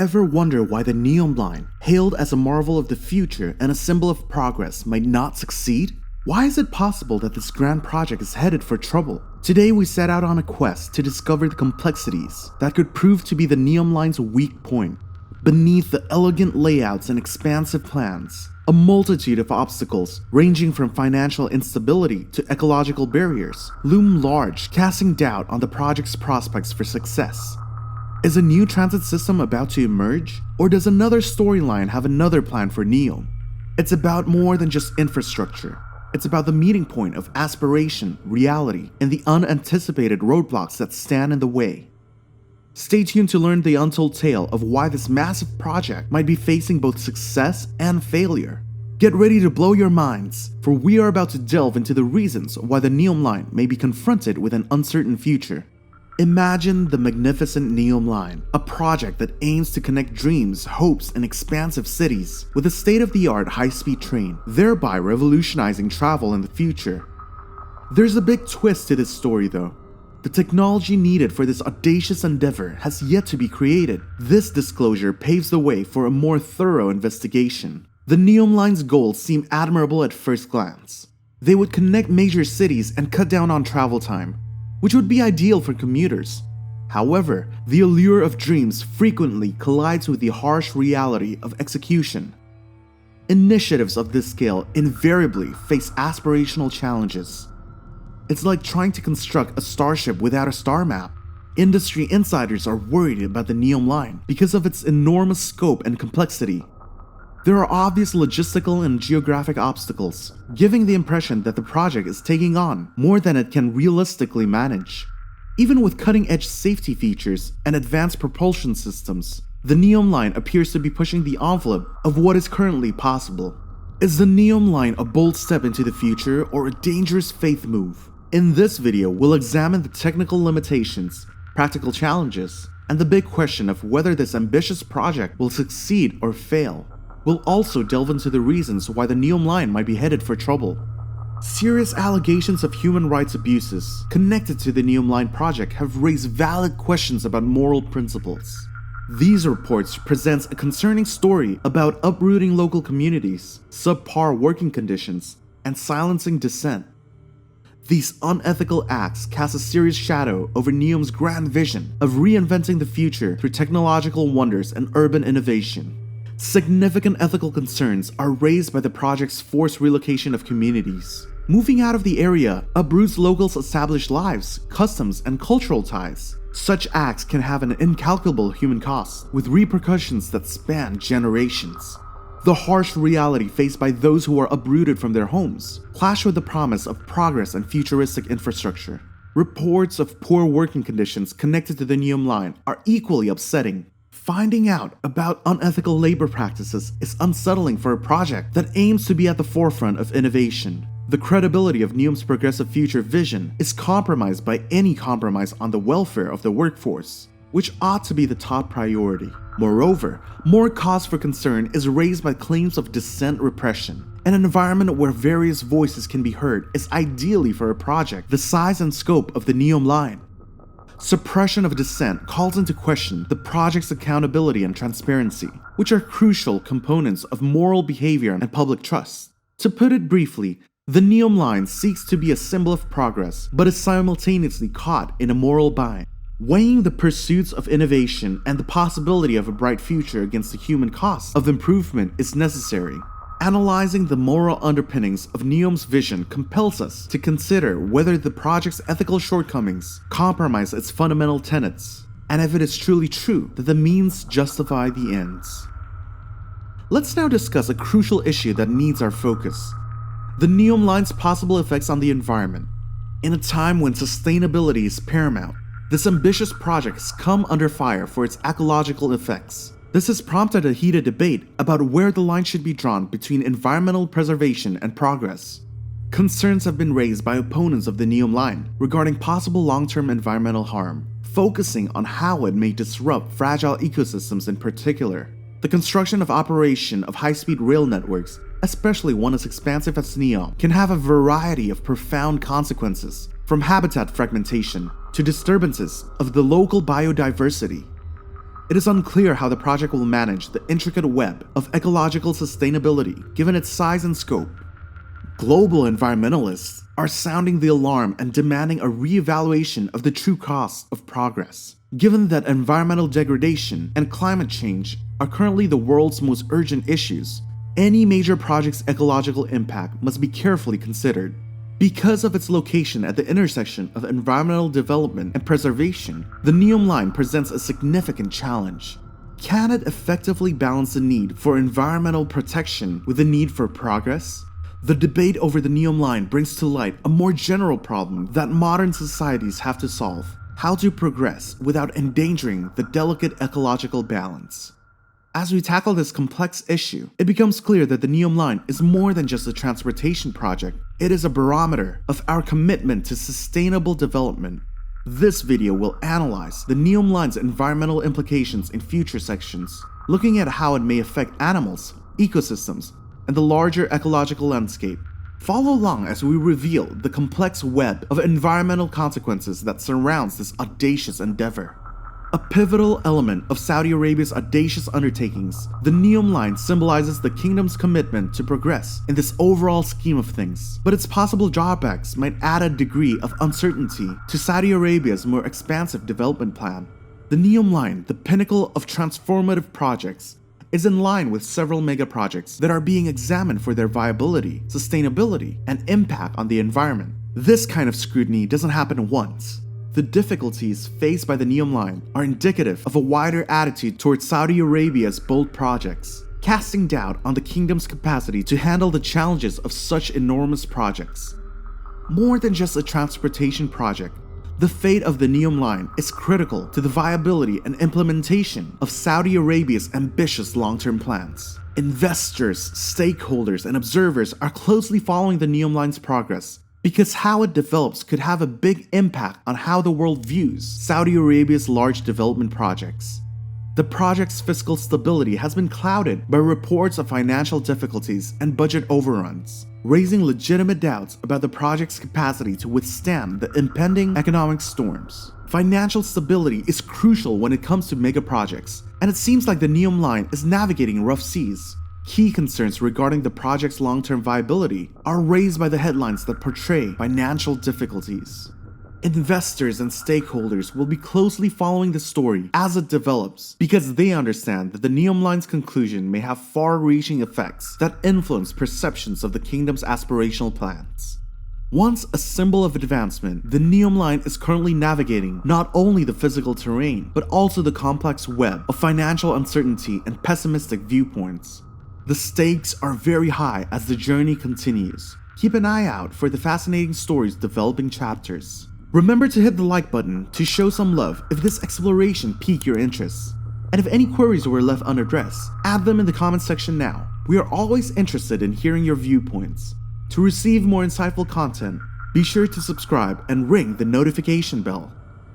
Ever wonder why the Neom line, hailed as a marvel of the future and a symbol of progress, might not succeed? Why is it possible that this grand project is headed for trouble? Today we set out on a quest to discover the complexities that could prove to be the Neom line's weak point. Beneath the elegant layouts and expansive plans, a multitude of obstacles, ranging from financial instability to ecological barriers, loom large, casting doubt on the project's prospects for success. Is a new transit system about to emerge? Or does another storyline have another plan for Neom? It's about more than just infrastructure. It's about the meeting point of aspiration, reality, and the unanticipated roadblocks that stand in the way. Stay tuned to learn the untold tale of why this massive project might be facing both success and failure. Get ready to blow your minds, for we are about to delve into the reasons why the Neom line may be confronted with an uncertain future. Imagine the magnificent Neom line, a project that aims to connect dreams, hopes, and expansive cities with a state-of-the-art high-speed train, thereby revolutionizing travel in the future. There's a big twist to this story though. The technology needed for this audacious endeavor has yet to be created. This disclosure paves the way for a more thorough investigation. The Neom line's goals seem admirable at first glance. They would connect major cities and cut down on travel time, which would be ideal for commuters. However, the allure of dreams frequently collides with the harsh reality of execution. Initiatives of this scale invariably face aspirational challenges. It's like trying to construct a starship without a star map. Industry insiders are worried about the Neom line because of its enormous scope and complexity. There are obvious logistical and geographic obstacles, giving the impression that the project is taking on more than it can realistically manage. Even with cutting-edge safety features and advanced propulsion systems, the Neom line appears to be pushing the envelope of what is currently possible. Is the Neom line a bold step into the future or a dangerous faith move? In this video, we'll examine the technical limitations, practical challenges, and the big question of whether this ambitious project will succeed or fail. We'll also delve into the reasons why the Neom line might be headed for trouble. Serious allegations of human rights abuses connected to the Neom line project have raised valid questions about moral principles. These reports present a concerning story about uprooting local communities, subpar working conditions, and silencing dissent. These unethical acts cast a serious shadow over Neom's grand vision of reinventing the future through technological wonders and urban innovation. Significant ethical concerns are raised by the project's forced relocation of communities. Moving out of the area uproots locals' established lives, customs, and cultural ties. Such acts can have an incalculable human cost, with repercussions that span generations. The harsh reality faced by those who are uprooted from their homes clash with the promise of progress and futuristic infrastructure. Reports of poor working conditions connected to the Neom line are equally upsetting. Finding out about unethical labor practices is unsettling for a project that aims to be at the forefront of innovation. The credibility of Neom's progressive future vision is compromised by any compromise on the welfare of the workforce, which ought to be the top priority. Moreover, more cause for concern is raised by claims of dissent repression. An environment where various voices can be heard is ideally for a project the size and scope of the Neom line. Suppression of dissent calls into question the project's accountability and transparency, which are crucial components of moral behavior and public trust. To put it briefly, the Neom line seeks to be a symbol of progress, but is simultaneously caught in a moral bind. Weighing the pursuits of innovation and the possibility of a bright future against the human cost of improvement is necessary. Analyzing the moral underpinnings of Neom's vision compels us to consider whether the project's ethical shortcomings compromise its fundamental tenets, and if it is truly true that the means justify the ends. Let's now discuss a crucial issue that needs our focus: the Neom line's possible effects on the environment. In a time when sustainability is paramount, this ambitious project has come under fire for its ecological effects. This has prompted a heated debate about where the line should be drawn between environmental preservation and progress. Concerns have been raised by opponents of the Neom line regarding possible long-term environmental harm, focusing on how it may disrupt fragile ecosystems in particular. The construction of operation of high-speed rail networks, especially one as expansive as Neom, can have a variety of profound consequences, from habitat fragmentation to disturbances of the local biodiversity. It is unclear how the project will manage the intricate web of ecological sustainability given its size and scope. Global environmentalists are sounding the alarm and demanding a re-evaluation of the true cost of progress. Given that environmental degradation and climate change are currently the world's most urgent issues, any major project's ecological impact must be carefully considered. Because of its location at the intersection of environmental development and preservation, the Neom line presents a significant challenge. Can it effectively balance the need for environmental protection with the need for progress? The debate over the Neom line brings to light a more general problem that modern societies have to solve: how to progress without endangering the delicate ecological balance. As we tackle this complex issue, it becomes clear that the Neom line is more than just a transportation project. It is a barometer of our commitment to sustainable development. This video will analyze the Neom line's environmental implications in future sections, looking at how it may affect animals, ecosystems, and the larger ecological landscape. Follow along as we reveal the complex web of environmental consequences that surrounds this audacious endeavor. A pivotal element of Saudi Arabia's audacious undertakings, the Neom line symbolizes the kingdom's commitment to progress in this overall scheme of things, but its possible drawbacks might add a degree of uncertainty to Saudi Arabia's more expansive development plan. The Neom line, the pinnacle of transformative projects, is in line with several mega projects that are being examined for their viability, sustainability, and impact on the environment. This kind of scrutiny doesn't happen once. The difficulties faced by the Neom line are indicative of a wider attitude towards Saudi Arabia's bold projects, casting doubt on the kingdom's capacity to handle the challenges of such enormous projects. More than just a transportation project, the fate of the Neom line is critical to the viability and implementation of Saudi Arabia's ambitious long-term plans. Investors, stakeholders, and observers are closely following the Neom line's progress, because how it develops could have a big impact on how the world views Saudi Arabia's large development projects. The project's fiscal stability has been clouded by reports of financial difficulties and budget overruns, raising legitimate doubts about the project's capacity to withstand the impending economic storms. Financial stability is crucial when it comes to mega projects, and it seems like the Neom line is navigating rough seas. Key concerns regarding the project's long-term viability are raised by the headlines that portray financial difficulties. Investors and stakeholders will be closely following the story as it develops because they understand that the Neom line's conclusion may have far-reaching effects that influence perceptions of the kingdom's aspirational plans. Once a symbol of advancement, the Neom line is currently navigating not only the physical terrain, but also the complex web of financial uncertainty and pessimistic viewpoints. The stakes are very high as the journey continues. Keep an eye out for the fascinating story's developing chapters. Remember to hit the like button to show some love if this exploration piqued your interest. And if any queries were left unaddressed, add them in the comment section now. We are always interested in hearing your viewpoints. To receive more insightful content, be sure to subscribe and ring the notification bell.